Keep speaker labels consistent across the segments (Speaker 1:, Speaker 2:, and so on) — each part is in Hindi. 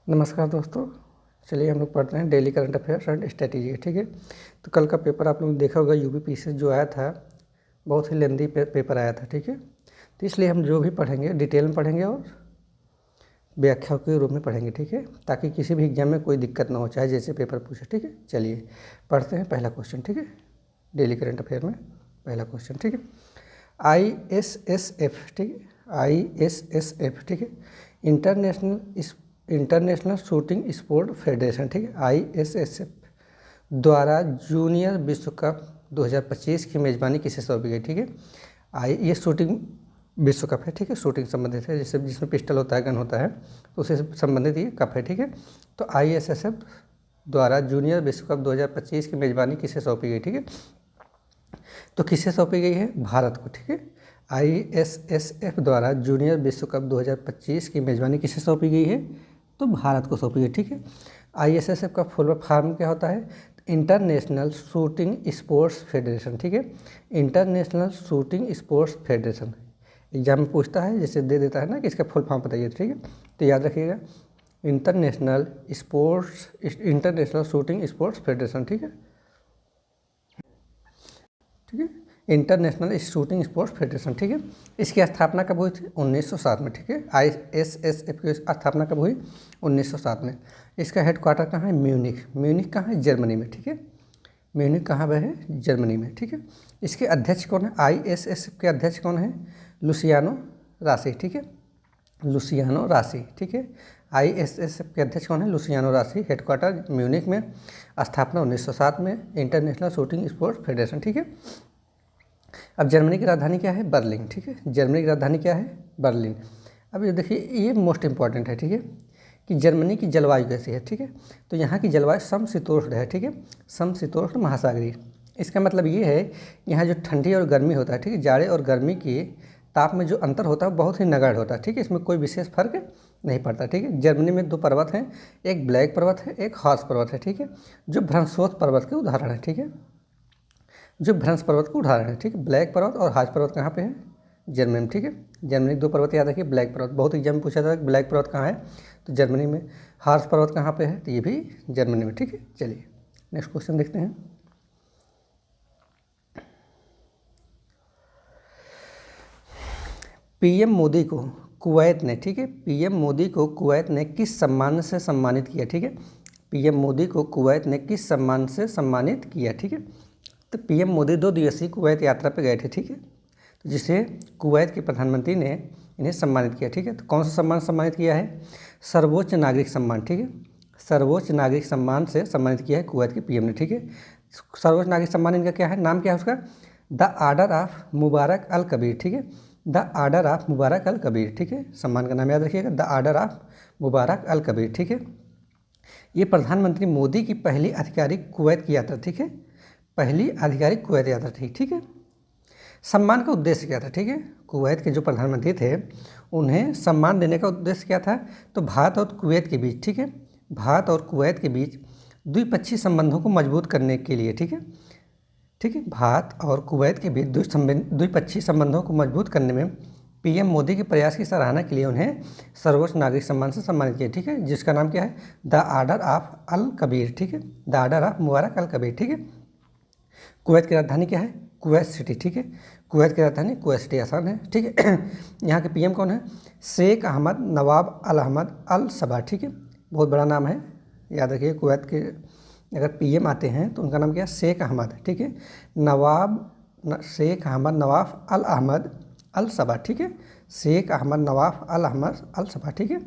Speaker 1: नमस्कार दोस्तों। चलिए हम लोग पढ़ते हैं daily current affairs and strategy. ठीक है, तो कल का पेपर आप लोगों ने देखा होगा, यूपीपीसी जो आया था बहुत ही लेंदी पेपर आया था। ठीक है, तो इसलिए हम जो भी पढ़ेंगे डिटेल में पढ़ेंगे और व्याख्या के रूप में पढ़ेंगे। ठीक है, ताकि किसी भी एग्जाम में कोई दिक्कत ना हो, चाहे जैसे पेपर पूछे। ठीक है, चलिए पढ़ते हैं पहला क्वेश्चन। ठीक है, डेली करंट अफेयर में पहला क्वेश्चन। ठीक है, ISSF। ठीक है, ISSF। ठीक है, इंटरनेशनल शूटिंग स्पोर्ट फेडरेशन। ठीक है, ISSF द्वारा जूनियर विश्व कप 2025 की मेज़बानी किसे सौंपी गई। ठीक है, ये शूटिंग विश्व कप है। ठीक है, शूटिंग संबंधित है, जैसे जिसमें पिस्टल होता है, गन होता है, तो उससे संबंधित ये कप है। ठीक है, तो ISSF द्वारा जूनियर विश्व कप 2025 की मेज़बानी किसे सौंपी गई। ठीक है, तो किसे सौंपी गई है? भारत को। ठीक है, ISSF द्वारा जूनियर विश्व कप 2025 की मेज़बानी किसे सौंपी गई है? तो भारत को सौंपी गई। ठीक है, ISSF का फुल फॉर्म क्या होता है? International shooting sports federation. ठीक है, international shooting sports federation exam में पूछता है, जैसे दे देता है ना कि इसका फुल फॉर्म बताइए। ठीक है, तो याद रखिएगा, इंटरनेशनल शूटिंग स्पोर्ट्स फेडरेशन। ठीक है, ठीक है, इंटरनेशनल शूटिंग स्पोर्ट्स फेडरेशन। ठीक है, इसकी स्थापना कब हुई थी? 1907 में। ठीक है, ISSF की स्थापना कब हुई? 1907 में। इसका हेडक्वार्टर कहाँ है? म्यूनिख। म्यूनिख कहाँ है? जर्मनी में। ठीक है, म्यूनिख कहाँ पर है? जर्मनी में। ठीक है, इसके अध्यक्ष कौन है? ISSF के अध्यक्ष कौन है? लुसियानो राशी। ठीक है, लुसियानो राशी। ठीक है, ISSF के अध्यक्ष कौन है? लुसियानो राशी। हेडक्वार्टर म्यूनिख में, स्थापना 1907 में, इंटरनेशनल शूटिंग स्पोर्ट्स फेडरेशन। ठीक है, अब जर्मनी की राजधानी क्या है? बर्लिन। ठीक है, जर्मनी की राजधानी क्या है? बर्लिन। अब ये देखिए, ये मोस्ट इंपॉर्टेंट है। ठीक है, कि जर्मनी की जलवायु कैसी है। ठीक है, तो यहाँ की जलवायु समशीतोष्ण है। ठीक है, समशीतोष्ण महासागरीय। इसका मतलब ये है, यहाँ जो ठंडी और गर्मी होता है, ठीक है, जाड़े और गर्मी के ताप में जो अंतर होता है बहुत ही नगण्य होता है। ठीक है, इसमें कोई विशेष फर्क नहीं पड़ता। ठीक है, जर्मनी में 2 पर्वत हैं, एक ब्लैक पर्वत है, एक हॉर्स पर्वत है। ठीक है, जो भ्रंशोथ पर्वत के उदाहरण है। ठीक है, जो भ्रंश पर्वत का उदाहरण है। ठीक है, ब्लैक पर्वत और हाज पर्वत कहाँ पे है? जर्मनी में। ठीक है, जर्मनी 2 पर्वत याद रखिए। ब्लैक पर्वत बहुत एग्जाम में पूछा था, ब्लैक पर्वत कहाँ है? तो जर्मनी में। हार्स पर्वत कहाँ पे है? तो ये भी जर्मनी में। ठीक है, चलिए नेक्स्ट क्वेश्चन देखते हैं। PM मोदी को कुवैत ने, ठीक है, PM मोदी को कुवैत ने किस सम्मान से सम्मानित किया? ठीक है, PM मोदी को कुवैत ने किस सम्मान से सम्मानित किया? ठीक है, तो PM मोदी 2 दिवसीय कुवैत यात्रा पर गए थे। ठीक है, तो जिसे कुवैत के प्रधानमंत्री ने इन्हें सम्मानित किया। ठीक है, तो कौन सा सम्मान सम्मानित किया है? सर्वोच्च नागरिक सम्मान। ठीक है, सर्वोच्च नागरिक सम्मान से सम्मानित किया है कुवैत के PM ने। ठीक है, सर्वोच्च नागरिक सम्मान इनका क्या है? नाम क्या है उसका? द आर्डर ऑफ मुबारक अल कबीर। ठीक है, द आर्डर ऑफ मुबारक अल कबीर। ठीक है, सम्मान का नाम याद रखिएगा, द आर्डर ऑफ मुबारक अल कबीर। ठीक है, ये प्रधानमंत्री मोदी की पहली आधिकारिक कुवैत की यात्रा। ठीक है, पहली आधिकारिक कुवैत यात्रा थी। ठीक है, सम्मान का उद्देश्य क्या था? ठीक है, कुवैत के जो प्रधानमंत्री थे उन्हें सम्मान देने का उद्देश्य क्या था? तो भारत और कुवैत के बीच, ठीक है, भारत और कुवैत के बीच द्विपक्षीय संबंधों को मजबूत करने के लिए। ठीक है, ठीक है, भारत और कुवैत के बीच द्विपक्षीय संबंधों को मजबूत करने में PM मोदी के प्रयास की सराहना के लिए उन्हें सर्वोच्च नागरिक सम्मान से सम्मानित किया। ठीक है, जिसका नाम क्या है? द आर्डर ऑफ अल कबीर। ठीक है, द आर्डर ऑफ मुबारक अल कबीर। ठीक है, कुवैत की राजधानी क्या है? Kuwait city. ठीक है, कुवैत की राजधानी कुवैत सिटी, आसान है। ठीक है, यहाँ के PM कौन है? शेख अहमद नवाब अल अहमद अल सबा। ठीक है, बहुत बड़ा नाम है, याद रखिए। कुवैत के अगर PM आते हैं तो उनका नाम क्या है? शेख अहमद। ठीक है, शेख अहमद नवाब अल अहमद अल सबा। ठीक है, शेख अहमद नवाब अल अहमद अल सबा। ठीक है,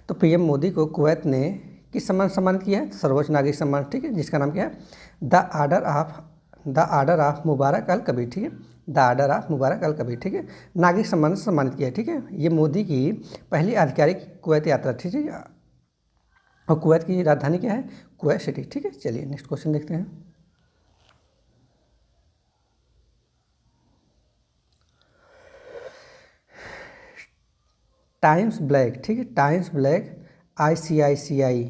Speaker 1: तो PM मोदी को कुवैत ने किस सम्मान सम्मानित किया है? सर्वोच्च नागरिक सम्मान। ठीक है, जिसका नाम क्या है? द आर्डर ऑफ मुबारक अल कबीर। ठीक है, द आर्डर ऑफ मुबारक अल कबीर। ठीक है, नागरिक सम्मान से सम्मानित किया है। ठीक है, ये मोदी की पहली आधिकारिक कुवैत यात्रा थी। ठीक है, और कुवैत की राजधानी क्या है? Kuwait city. ठीक है, चलिए नेक्स्ट क्वेश्चन देखते हैं। टाइम्स ब्लैक, ठीक है, times black ICICI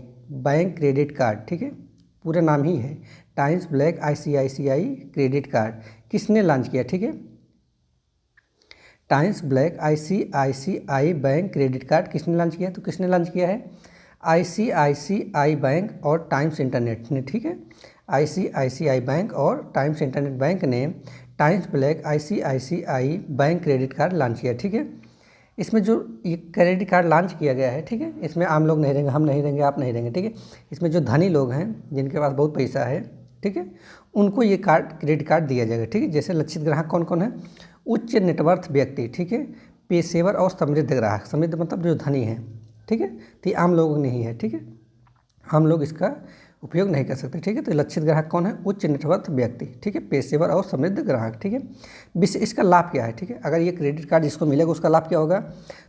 Speaker 1: bank credit card. ठीक है, पूरा नाम ही है times black ICICI credit card, किसने लॉन्च किया? ठीक है, times black ICICI bank credit card किसने लॉन्च किया? तो किसने लॉन्च किया है? आईसीआईसीआई बैंक और टाइम्स इंटरनेट ने, ठीक है, आईसीआईसीआई बैंक और टाइम्स इंटरनेट बैंक ने times black ICICI bank credit card launch किया, ठीक है। इसमें जो ये क्रेडिट कार्ड लॉन्च किया गया है, ठीक है, इसमें आम लोग नहीं रहेंगे, हम नहीं रहेंगे, आप नहीं रहेंगे, ठीक है। इसमें जो धनी लोग हैं जिनके पास बहुत पैसा है, ठीक है, उनको ये कार्ड क्रेडिट कार्ड दिया जाएगा, ठीक है। जैसे लक्षित ग्राहक कौन कौन है? उच्च नेटवर्थ व्यक्ति, ठीक है, पेशेवर और समृद्ध ग्राहक। समृद्ध मतलब जो धनी है, ठीक है, तो ये आम लोगों नहीं है, ठीक है, हम लोग इसका उपयोग नहीं कर सकते, ठीक है। तो लक्षित ग्राहक कौन है? उच्च नेटवर्थ व्यक्ति, ठीक है, पेशेवर और समृद्ध ग्राहक, ठीक है। इसका लाभ क्या है? ठीक है, अगर ये क्रेडिट कार्ड जिसको मिलेगा उसका लाभ क्या होगा?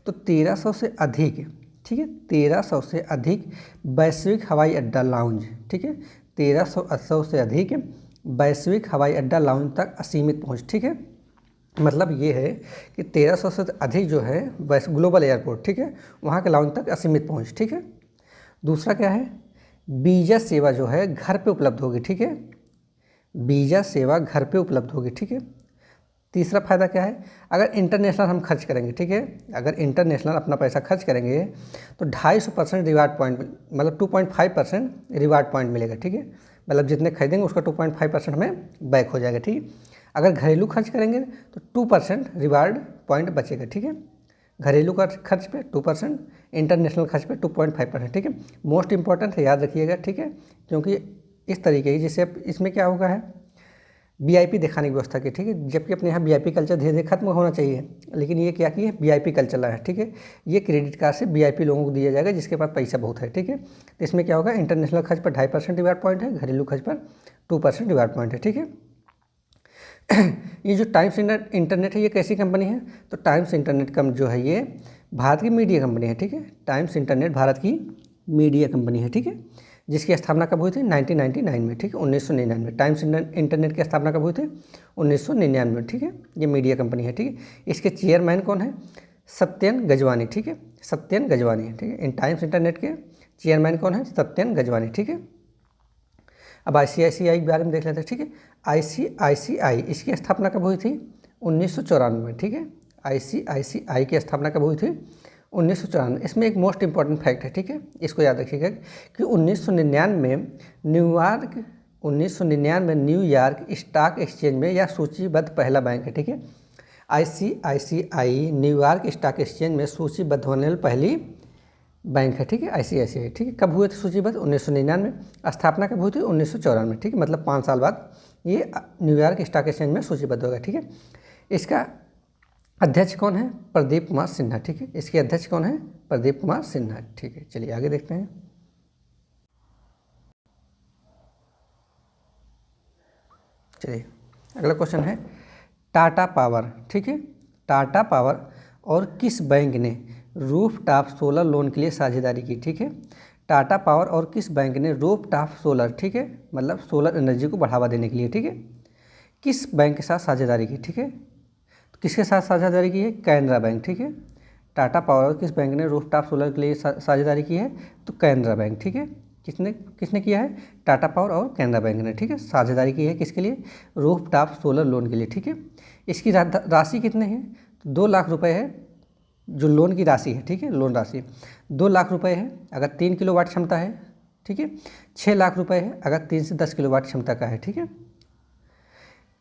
Speaker 1: तो 1300 से अधिक, ठीक है, 1300 से अधिक वैश्विक हवाई अड्डा लाउंज, ठीक है, 1300 से अधिक वैश्विक हवाई अड्डा लाउंज तक असीमित पहुँच, ठीक है। मतलब ये है कि 1300 से अधिक जो है ग्लोबल एयरपोर्ट, ठीक है, वहाँ के लाउंज तक असीमित पहुँच, ठीक है। दूसरा क्या है? वीज़ा सेवा जो है घर पे उपलब्ध होगी, ठीक है, वीज़ा सेवा घर पे उपलब्ध होगी, ठीक है। तीसरा फ़ायदा क्या है? अगर इंटरनेशनल हम खर्च करेंगे, ठीक है, अगर इंटरनेशनल अपना पैसा खर्च करेंगे तो 250% रिवार्ड पॉइंट, मतलब 2.5% रिवार्ड पॉइंट मिलेगा, ठीक है। मतलब जितने खरीदेंगे उसका 2.5% हमें बैक हो जाएगा, ठीक है। अगर घरेलू खर्च करेंगे तो 2% रिवार्ड पॉइंट बचेगा, ठीक है। घरेलू का खर्च पे 2%, इंटरनेशनल खर्च पे 2.5%, ठीक है। मोस्ट इंपॉर्टेंट है, याद रखिएगा, ठीक है, क्योंकि इस तरीके की जैसे इसमें क्या होगा है वीआईपी दिखाने की व्यवस्था की, ठीक है, जबकि अपने यहाँ वीआईपी कल्चर धीरे धीरे खत्म होना चाहिए, लेकिन ये क्या किया वीआईपी कल्चर लाया है, ठीक है। ये क्रेडिट कार्ड से वीआईपी लोगों को दिया जाएगा जिसके पास पैसा बहुत है, ठीक है। तो इसमें क्या होगा, इंटरनेशनल खर्च पर 2.5% रिवार्ड पॉइंट है, घरेलू खर्च पर 2% रिवार्ड पॉइंट है, ठीक है। ये जो टाइम्स इंटरनेट है ये कैसी कंपनी है? तो टाइम्स इंटरनेट कम जो है ये भारत की मीडिया कंपनी है, ठीक है। टाइम्स इंटरनेट भारत की मीडिया कंपनी है, ठीक है, जिसकी स्थापना कब हुई थी? 1999 में, ठीक है, 1999 में। टाइम्स इंटरनेट की स्थापना कब हुई थी? 1999 में, ठीक है। ये मीडिया कंपनी है, ठीक है। इसके चेयरमैन कौन है? सत्यन गजवानी, ठीक है, सत्यन गजवानी, ठीक है। इन टाइम्स इंटरनेट के चेयरमैन कौन है? सत्यन गजवानी, ठीक है। अब आईसीआईसीआई के बारे में देख लेते हैं, ठीक है। आईसीआईसीआई इसकी स्थापना कब हुई थी? 1994 में, ठीक है। आईसीआईसीआई की स्थापना कब हुई थी? 1994। इसमें एक मोस्ट इंपॉर्टेंट फैक्ट है, ठीक है, इसको याद रखिएगा कि 1999 न्यूयॉर्क स्टॉक एक्सचेंज में यह सूचीबद्ध पहला बैंक है, ठीक है। आईसीआईसीआई न्यूयॉर्क स्टॉक एक्सचेंज में सूचीबद्ध होने वाली पहली बैंक है, ठीक है, आईसीआईसीआई, ठीक है। कब हुए थे सूचीबद्ध? 1999। स्थापना कब हुई थी? 1994 में, ठीक है, मतलब 5 साल बाद ये न्यूयॉर्क स्टॉक एक्सचेंज में सूचीबद्ध होगा, ठीक है। इसका अध्यक्ष कौन है? प्रदीप कुमार सिन्हा, ठीक है। इसके अध्यक्ष कौन है? प्रदीप कुमार सिन्हा, ठीक है। चलिए आगे देखते हैं। चलिए अगला क्वेश्चन है टाटा पावर, ठीक है, टाटा पावर और किस बैंक ने रूफटॉप सोलर लोन के लिए साझेदारी की, ठीक है। टाटा पावर और किस बैंक ने रूफटॉप सोलर, ठीक है, मतलब सोलर एनर्जी को बढ़ावा देने के लिए, ठीक है, किस बैंक के साथ साझेदारी की, ठीक है। तो किसके साथ साझेदारी की है? कैनरा बैंक, ठीक है। टाटा पावर और किस बैंक ने रूफटॉप सोलर के लिए साझेदारी की है? तो कैनरा बैंक, ठीक है। किसने किसने किया है? टाटा पावर और कैनरा बैंक ने, ठीक है, साझेदारी की है किसके लिए? रूफटॉप सोलर लोन के लिए, ठीक है। इसकी राशि कितने हैं? तो 2 लाख रुपए है जो लोन की राशि है, ठीक है, लोन राशि 2 लाख रुपए है अगर 3 किलोवाट क्षमता है, ठीक है। 6 लाख रुपए है अगर 3 से 10 किलोवाट क्षमता का है, ठीक है।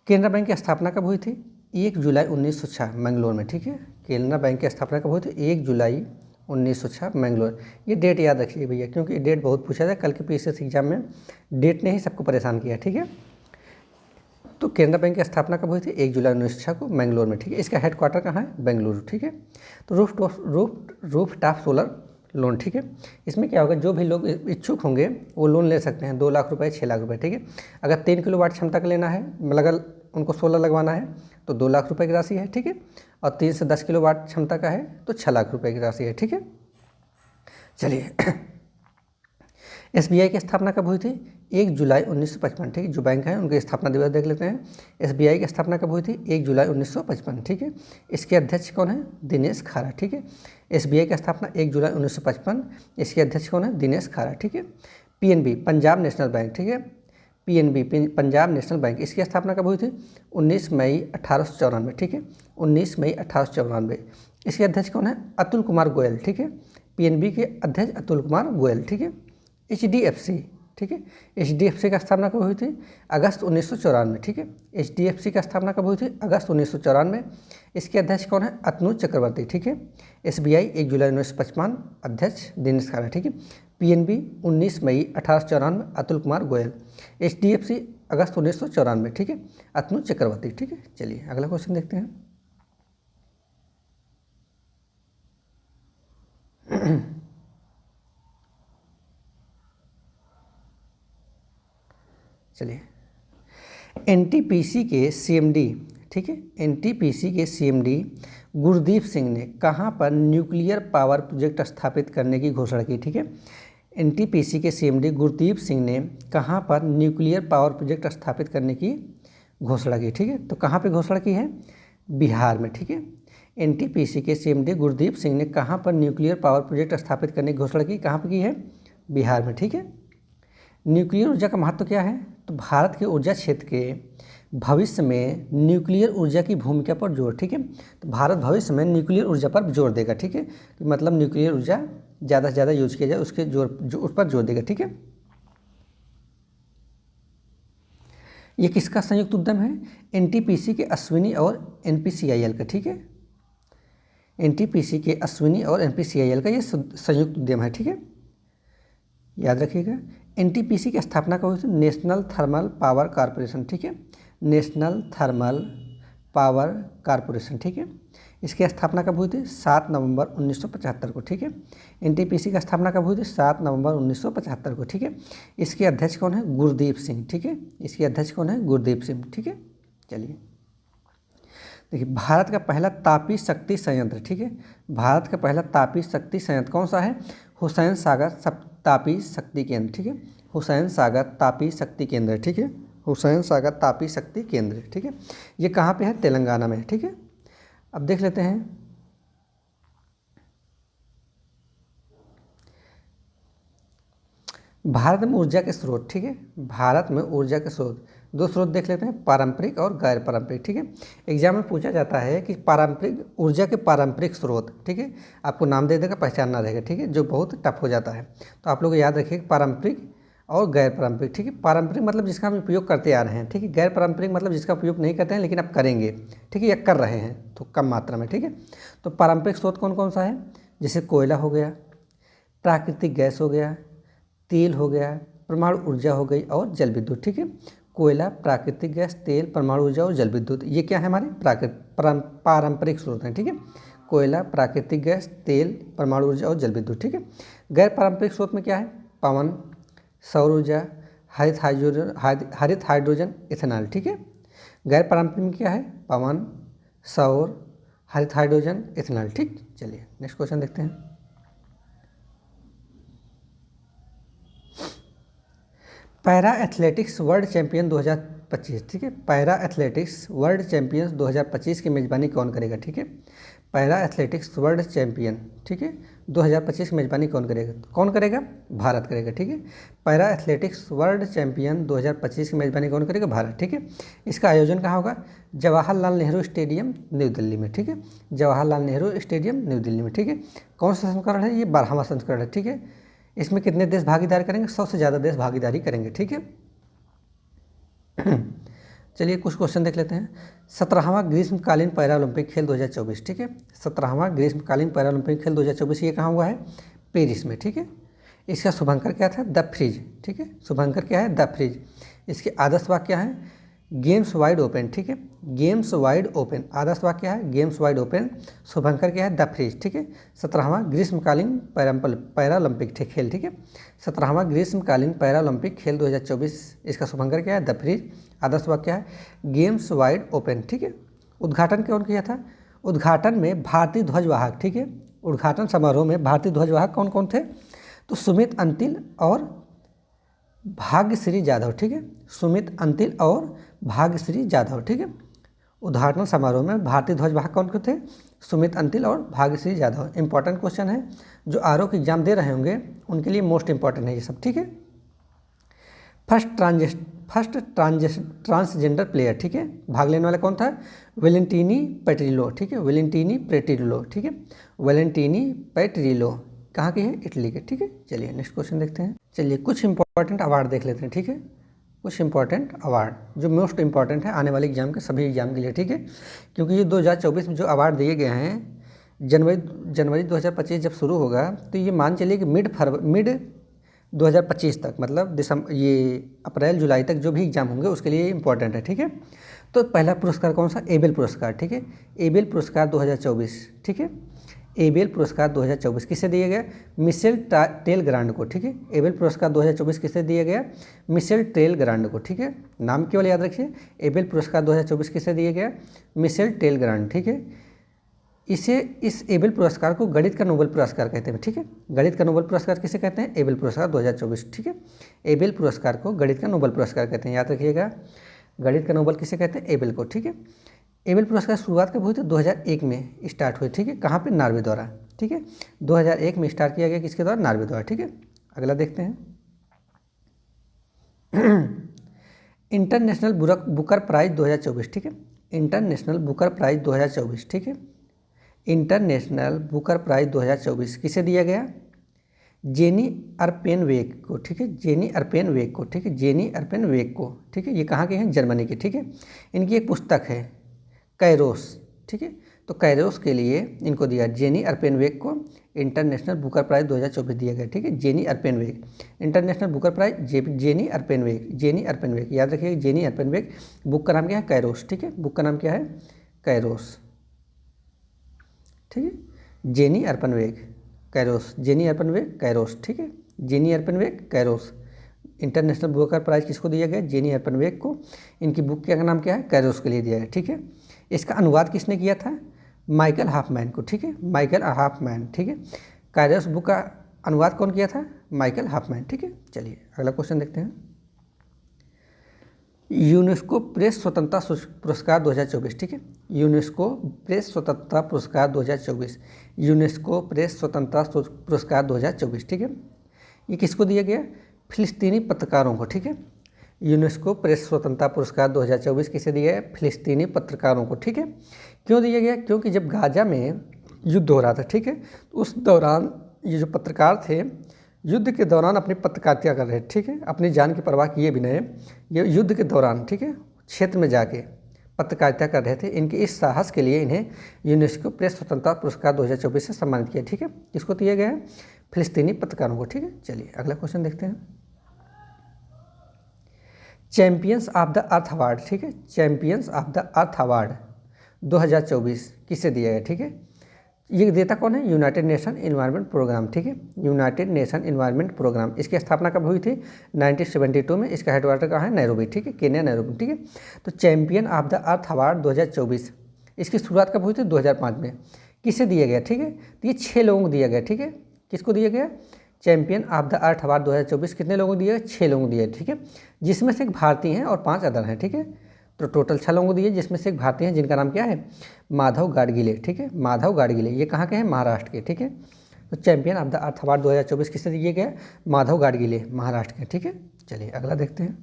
Speaker 1: केनरा बैंक की स्थापना कब हुई थी? 1 जुलाई 1906 मैंगलोर में, ठीक है। केनरा बैंक की स्थापना कब हुई थी? 1 जुलाई 1906 मैंगलोर। ये डेट याद रखिए भैया, क्योंकि डेट बहुत पूछा था कल के पीसीएस एग्जाम में, डेट ने ही सबको परेशान किया, ठीक है। तो केनरा बैंक की स्थापना कब हुई थी? 1 जुलाई 1906 को मैंगलोर में, ठीक है। इसका हेडक्वार्टर कहाँ है? बेंगलुरु, ठीक है। तो रूफटॉप सोलर लोन, ठीक है। इसमें क्या होगा, जो भी लोग इच्छुक होंगे वो लोन ले सकते हैं, 2 लाख रुपए, 6 लाख रुपए, ठीक है। अगर 3 किलोवाट क्षमता का लेना है, मतलब अगर उनको सोलर लगवाना है तो 2 लाख रुपए की राशि है, ठीक है। और 3 से 10 किलोवाट क्षमता का है तो 6 लाख रुपए की राशि है, ठीक है। चलिए एसबीआई की स्थापना कब हुई थी? 1 जुलाई 1955, ठीक है। जो बैंक है उनकी स्थापना दिवस देख लेते हैं। एसबीआई की स्थापना कब हुई थी? 1 जुलाई 1955, ठीक है। इसके अध्यक्ष कौन है? दिनेश खारा, ठीक है। एसबीआई की स्थापना 1 जुलाई 1955, इसके अध्यक्ष कौन है? दिनेश खारा, ठीक है। पीएनबी पंजाब नेशनल बैंक, ठीक है, पीएनबी पंजाब नेशनल बैंक, इसकी स्थापना कब हुई थी? 19 मई 1894, ठीक है, 19 मई 1894। इसके अध्यक्ष कौन है? अतुल कुमार गोयल, ठीक है। पीएनबी के अध्यक्ष अतुल कुमार गोयल, ठीक है। एचडीएफसी, ठीक है, एचडीएफसी का स्थापना कब हुई थी? अगस्त 1994, ठीक है। एचडीएफसी का स्थापना कब हुई थी? अगस्त 1994। इसके अध्यक्ष कौन है? अतनु चक्रवर्ती, ठीक है। एसबीआई 1 जुलाई 1955, अध्यक्ष दिनेश खारा, ठीक है। पीएनबी 19 मई 1894, अतुल कुमार गोयल। एचडीएफसी अगस्त 1994, ठीक है, अतनु चक्रवर्ती, ठीक है। चलिए अगला क्वेश्चन देखते हैं। चलिए, एनटीपीसी के सीएमडी, ठीक है, एनटीपीसी के सीएमडी गुरदीप सिंह ने कहाँ पर न्यूक्लियर पावर प्रोजेक्ट स्थापित करने की घोषणा की? ठीक है, एनटीपीसी के सीएमडी गुरदीप सिंह ने कहाँ पर न्यूक्लियर पावर प्रोजेक्ट स्थापित करने की घोषणा की? ठीक है, तो कहाँ पे घोषणा की है? बिहार में, ठीक है। एनटीपीसी के सीएमडी गुरदीप सिंह ने कहाँ पर न्यूक्लियर पावर प्रोजेक्ट स्थापित करने की घोषणा की? कहाँ पर की है? बिहार में, ठीक है। न्यूक्लियर ऊर्जा का महत्व क्या है? तो भारत के ऊर्जा क्षेत्र के भविष्य में न्यूक्लियर ऊर्जा की भूमिका पर जोर, ठीक है। तो भारत भविष्य में न्यूक्लियर ऊर्जा पर जोर देगा, ठीक है, कि मतलब न्यूक्लियर ऊर्जा ज़्यादा से ज़्यादा यूज किया जाए, उसके उस पर जोर देगा, ठीक है। ये किसका संयुक्त उद्यम है? एनटीपीसी के अश्विनी और एनपीसीआईएल का, ठीक है। एनटीपीसी के अश्विनी और एनपीसीआईएल का ये संयुक्त उद्यम है, ठीक है, याद रखिएगा। एनटीपीसी की स्थापना कब हुई थी? नेशनल थर्मल पावर कॉरपोरेशन, ठीक है, नेशनल थर्मल पावर कॉरपोरेशन, ठीक है। इसकी स्थापना कब हुई थी? 7 नवंबर 1975 को, ठीक है। एनटीपीसी की स्थापना कब हुई थी? 7 नवंबर 1975 को, ठीक है। इसके अध्यक्ष कौन है? गुरदीप सिंह, ठीक है। इसके अध्यक्ष कौन है? गुरदीप सिंह, ठीक है। चलिए देखिए, भारत का पहला तापी शक्ति संयंत्र, ठीक है, भारत का पहला तापी शक्ति संयंत्र कौन सा है? हुसैन सागर तापी शक्ति केंद्र, ठीक है, हुसैन सागर तापी शक्ति केंद्र, ठीक है, हुसैन सागर तापी शक्ति केंद्र, ठीक है। ये कहाँ पे है? तेलंगाना में, ठीक है। अब देख लेते हैं भारत में ऊर्जा के स्रोत, ठीक है, भारत में ऊर्जा के स्रोत, दो स्रोत देख लेते हैं, पारंपरिक और गैर पारंपरिक, ठीक है। एग्जाम में पूछा जाता है कि पारंपरिक ऊर्जा के पारंपरिक स्रोत, ठीक है, आपको नाम दे देगा, पहचानना रहेगा, ठीक है, जो बहुत टफ हो जाता है। तो आप लोग याद रखिए पारंपरिक और गैर पारंपरिक, ठीक है। पारंपरिक मतलब जिसका हम उपयोग करते आ रहे हैं, ठीक है। गैर पारंपरिक मतलब जिसका उपयोग नहीं करते हैं लेकिन आप करेंगे, ठीक है, या कर रहे हैं तो कम मात्रा में, ठीक है। तो पारंपरिक स्रोत कौन कौन सा है? जैसे कोयला हो गया, प्राकृतिक गैस हो गया, तेल हो गया, परमाणु ऊर्जा हो गई और जल विद्युत, ठीक है। कोयला, प्राकृतिक गैस, तेल, परमाणु ऊर्जा और जल विद्युत, ये क्या है? हमारे पारंपरिक स्रोत हैं, ठीक है। कोयला, प्राकृतिक गैस, तेल, परमाणु ऊर्जा और जल विद्युत, ठीक है। गैर पारंपरिक स्रोत में क्या है? पवन, सौर ऊर्जा, हरित हाइड्रोजन, इथेनॉल, ठीक है। गैर पारंपरिक में क्या है? पवन, सौर, हरित हाइड्रोजन, इथेनॉल, ठीक। चलिए नेक्स्ट क्वेश्चन देखते हैं। पैरा एथलेटिक्स वर्ल्ड चैंपियन 2025, ठीक है, पैरा एथलेटिक्स वर्ल्ड चैंपियंस 2025 की मेज़बानी कौन करेगा? ठीक है, पैरा एथलेटिक्स वर्ल्ड चैंपियन, ठीक है, 2025 की मेज़बानी कौन करेगा? कौन करेगा? भारत करेगा, ठीक है। पैरा एथलेटिक्स वर्ल्ड चैंपियन 2025 की मेज़बानी कौन करेगा? भारत, ठीक है। इसका आयोजन कहाँ होगा? जवाहरलाल नेहरू स्टेडियम, न्यू दिल्ली में, ठीक है, जवाहरलाल नेहरू स्टेडियम, न्यू दिल्ली में, ठीक है। कौन सा संस्करण है? ये 12वां संस्करण है, ठीक है। इसमें कितने देश भागीदारी करेंगे? 100 से ज़्यादा देश भागीदारी करेंगे, ठीक है। चलिए कुछ क्वेश्चन देख लेते हैं। 17वां ग्रीष्मकालीन पैरा ओलंपिक खेल 2024, ठीक है, 17वां ग्रीष्मकालीन पैरा ओलंपिक खेल 2024 ये कहाँ हुआ है? पेरिस में, ठीक है। इसका शुभंकर क्या था? द फ्रीज, ठीक है, शुभंकर क्या है? The freeze. इसके आदर्श वाक्य क्या है? गेम्स वाइड ओपन, ठीक है, गेम्स वाइड ओपन, आदर्श वाक्य क्या है? Games wide open. शुभंकर क्या है? द फ्रीज, ठीक है। 17वां ग्रीष्मकालीन पैरा ओलंपिक खेल, ठीक है, 17वां ग्रीष्मकालीन पैरा ओलंपिक खेल 2024, इसका शुभंकर क्या है? The freeze. आदर्श वाक्य क्या है? गेम्स वाइड ओपन, ठीक है। उद्घाटन कौन किया था? उद्घाटन में भारतीय ध्वजवाहक, ठीक है, उद्घाटन समारोह में भारतीय ध्वजवाहक कौन कौन थे? तो सुमित अंतिल और भाग्यश्री जाधव, ठीक है, सुमित अंतिल और भाग्यश्री जाधव, ठीक है। उद्घाटन समारोह में भारतीय ध्वजवाहक कौन थे? सुमित अंतिल और भाग्यश्री जाधव। इंपॉर्टेंट क्वेश्चन है, जो आरओ की एग्जाम दे रहे होंगे उनके लिए मोस्ट इंपॉर्टेंट है ये सब, ठीक है। फर्स्ट ट्रांसजेंडर प्लेयर, ठीक है, भाग लेने वाला कौन था? वेलेंटिनी पेट्रिलो, ठीक है, वेलेंटिनी पेट्रिलो, ठीक है, वेलेंटिनी पेट्रिलो, कहाँ की है? इटली के, ठीक है। चलिए नेक्स्ट क्वेश्चन देखते हैं। चलिए कुछ इंपॉर्टेंट अवार्ड देख लेते हैं, ठीक है। कुछ इंपॉर्टेंट अवार्ड जो मोस्ट इंपॉर्टेंट है आने वाले एग्जाम के, सभी एग्जाम के लिए, ठीक है। क्योंकि ये 2024 में जो अवार्ड दिए गए हैं, जनवरी 2025 जब शुरू होगा तो ये मान चलिए कि मिड 2025 तक, मतलब दिसंबर, ये अप्रैल जुलाई तक जो भी एग्जाम होंगे उसके लिए इंपॉर्टेंट है, ठीक है। तो पहला पुरस्कार कौन सा? एबेल पुरस्कार, ठीक है। एबेल पुरस्कार 2024, ठीक है। एबेल पुरस्कार 2024 किसे दिया गया? मिशेल टेल ग्रांड को, ठीक है। एबेल पुरस्कार 2024 किसे दिया गया? मिशेल टेल ग्रांड को, ठीक है। नाम केवल याद रखिए। एबेल पुरस्कार 2024 किसे दिया गया? मिशेल टेल ग्रांड, ठीक है। इस एबेल पुरस्कार को गणित का नोबेल पुरस्कार कहते हैं, ठीक है। गणित का नोबेल पुरस्कार किसे कहते हैं? एबेल पुरस्कार 2024, ठीक है। एबेल पुरस्कार को गणित का नोबेल पुरस्कार कहते हैं, याद रखिएगा। गणित का नोबेल किसे कहते हैं? एबेल को, ठीक है। एबेल पुरस्कार शुरुआत कब हुई थी? 2001 में स्टार्ट हुई, ठीक है। कहाँ पे? नॉर्वे द्वारा, ठीक है। 2001 में स्टार्ट किया गया, किसके द्वारा? नॉर्वे द्वारा, ठीक है। अगला देखते हैं। इंटरनेशनल बुकर प्राइज 2024, ठीक है। इंटरनेशनल बुकर प्राइज 2024, ठीक है। इंटरनेशनल बुकर प्राइज 2024 किसे दिया गया? जेनी अर्पेनवेग को, ठीक है। जेनी अर्पेनवेग को, ठीक है। जेनी अर्पेनवेग को, ठीक है। ये कहाँ के हैं? जर्मनी के, ठीक है। इनकी एक पुस्तक है कैरोस, ठीक है। तो कैरोस के लिए इनको दिया, जेनी अर्पेनवेग को इंटरनेशनल बुकर प्राइज 2024 दिया गया, ठीक है। Jenny Erpenbeck, International Booker Prize Jenny Erpenbeck, Jenny Erpenbeck, याद रखिए। जेनी अर्पेनवेग, बुक का नाम क्या है? कैरोस, ठीक है। बुक का नाम क्या है? कैरोस, ठीक है। Jenny Erpenbeck Kairos, Jenny Erpenbeck Kairos, ठीक है। Jenny Erpenbeck Kairos, International Booker Prize किसको दिया गया? जेनी अर्पेनवेग को। इनकी बुक का नाम क्या है? कैरोस के लिए दिया है, ठीक है। इसका अनुवाद किसने किया था? माइकल हाफमैन को, ठीक है। माइकल हाफमैन, ठीक है। कैरोस बुक का अनुवाद कौन किया था? माइकल हाफमैन, ठीक है। चलिए अगला क्वेश्चन देखते हैं। यूनेस्को प्रेस स्वतंत्रता पुरस्कार 2024, ठीक है। यूनेस्को प्रेस स्वतंत्रता पुरस्कार 2024, यूनेस्को प्रेस स्वतंत्रता पुरस्कार 2024, ठीक है। ये किसको दिया गया? फिलिस्तीनी पत्रकारों को, ठीक है। यूनेस्को प्रेस स्वतंत्रता पुरस्कार 2024 किसे दिया है? फिलिस्तीनी पत्रकारों को, ठीक है। क्यों दिया गया? क्योंकि जब गाजा में युद्ध हो रहा था, ठीक है, तो उस दौरान ये जो पत्रकार थे, युद्ध के दौरान अपनी पत्रकारिता कर रहे थे, ठीक है। अपनी जान की परवाह किए बिना ये युद्ध के दौरान, ठीक है, क्षेत्र में जाके पत्रकारिता कर रहे थे। इनके इस साहस के लिए इन्हें यूनेस्को प्रेस स्वतंत्रता पुरस्कार 2024 से सम्मानित किया, ठीक है। किसको दिया गया है? फिलिस्तीनी पत्रकारों को, ठीक है। चलिए अगला क्वेश्चन देखते हैं। Champions of the earth award, ठीक है। Champions of the earth award 2024 किसे दिया गया? ठीक है, ये देता कौन है? यूनाइटेड नेशन इन्वायरमेंट प्रोग्राम, ठीक है। यूनाइटेड नेशन इन्वायरमेंट प्रोग्राम, इसकी स्थापना कब हुई थी? 1972 में। इसका हेडक्वार्टर कहाँ है? नैरोबी, ठीक है, केन्या नैरोबी, ठीक है। तो champion of the earth award 2024 इसकी शुरुआत कब हुई थी? 2005 में। किसे दिया गया? ठीक है, तो ये 6 लोगों को दिया गया, ठीक है। किसको दिया गया? Champion of the earth award 2024 कितने लोगों को दिया? 6 लोगों को दिया, ठीक है, जिसमें से एक भारतीय हैं और 5 अदर हैं, ठीक है। तो टोटल 6 लोगों को दिए, जिसमें से एक भारतीय हैं जिनका नाम क्या है? माधव गाडगिले, ठीक है, माधव गाडगिले। ये कहाँ के हैं? महाराष्ट्र के, ठीक है। तो champion of the earth award 2024 किससे दिए गया? माधव गाडगिले, महाराष्ट्र के, ठीक है। चलिए अगला देखते हैं।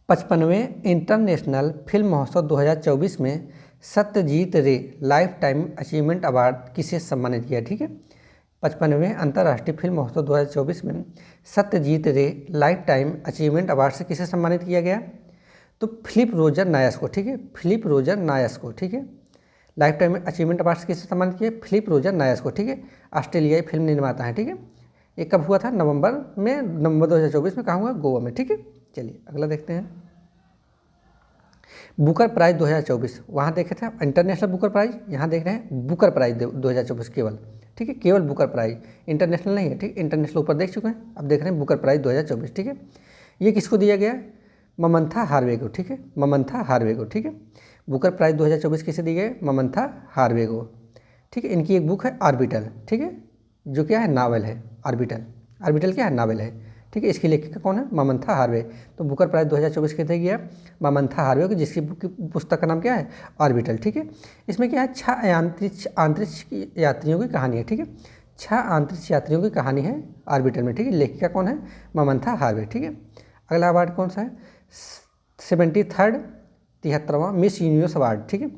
Speaker 1: 55वें इंटरनेशनल फिल्म महोत्सव 2024 में सत्यजीत रे लाइफ टाइम अचीवमेंट अवार्ड किसे सम्मानित किया? ठीक है, 55वें अंतर्राष्ट्रीय फिल्म महोत्सव 2024 में सत्यजीत रे लाइफ टाइम अचीवमेंट अवार्ड से किसे सम्मानित किया गया? तो फिलिप रोजर नायस को, ठीक है, फिलिप रोजर नायस को, ठीक है। लाइफ टाइम अचीवमेंट अवार्ड से किसे सम्मानित किया? फिलिप रोजर नायस को, ठीक है। ऑस्ट्रेलियाई फिल्म निर्माता है, ठीक है। ये कब हुआ था? नवंबर 2024 में। कहाँ हुआ? गोवा में, ठीक है। चलिए अगला देखते हैं। बुकर प्राइज 2024, वहाँ देखे थे इंटरनेशनल बुकर प्राइज, यहाँ देख रहे हैं बुकर प्राइज 2024 केवल, ठीक है, केवल बुकर प्राइज, इंटरनेशनल नहीं है, ठीक। इंटरनेशनल ऊपर देख चुके हैं, अब देख रहे हैं बुकर प्राइज 2024, ठीक है। ये किसको दिया गया? ममंथा हार्वे को, ठीक है, ममंथा हार्वे को, ठीक है। बुकर प्राइज 2024 किसे दिए गए? ममंथा हार्वे को, ठीक है। इनकी एक बुक है ऑर्बिटल, ठीक है, जो क्या है? नावल है। ऑर्बिटल, ऑर्बिटल क्या है? नावल है, ठीक है। इसकी लेखिका कौन है? ममंथा हार्वे। तो बुकर प्राइज 2024 किसे गया? ममंथा हार्वे को, जिसकी पुस्तक का नाम क्या है? ऑर्बिटल, ठीक है। इसमें क्या है? 6 अंतरिक्ष यात्रियों की कहानी है, ठीक है, 6 अंतरिक्ष यात्रियों की कहानी है ऑर्बिटल में, ठीक है। लेखिका कौन है? ममंथा हार्वे, ठीक है। अगला अवार्ड कौन सा है? 73वां मिस यूनिवर्स अवार्ड, ठीक है,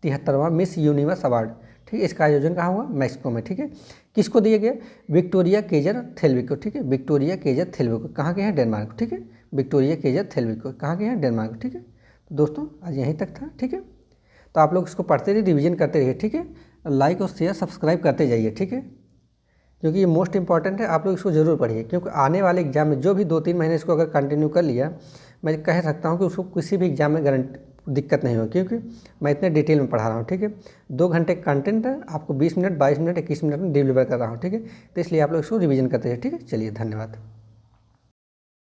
Speaker 1: 73वां मिस यूनिवर्स अवार्ड, ठीक है। इसका आयोजन कहाँ हुआ? मैक्सिको में, ठीक है। किसको दिया गया? विक्टोरिया केजर थेल्विक को, ठीक है। विक्टोरिया केजर थेल्विक को, कहाँ के हैं? डेनमार्क, ठीक है। विक्टोरिया केजर थेल्विक को, कहाँ के हैं? डेनमार्क, ठीक है। तो दोस्तों आज यहीं तक था, ठीक है। तो आप लोग इसको पढ़ते रहिए, रिवीजन करते रहिए, ठीक है। लाइक और शेयर सब्सक्राइब करते जाइए, ठीक है, क्योंकि ये मोस्ट इंपॉर्टेंट है। आप लोग इसको जरूर पढ़िए, क्योंकि आने वाले एग्जाम में जो भी 2-3 महीने इसको अगर कंटिन्यू कर लिया, मैं कह सकता हूँ कि उसको किसी भी एग्जाम में गारंटी दिक्कत नहीं होगी, क्योंकि मैं इतने डिटेल में पढ़ा रहा हूँ, ठीक है। 2 घंटे कंटेंट है, आपको 20 मिनट, 22 मिनट, 21 मिनट में डिलीवर कर रहा हूँ, ठीक है। तो इसलिए आप लोग इसको रिवीजन करते रहिए, ठीक है। चलिए, धन्यवाद।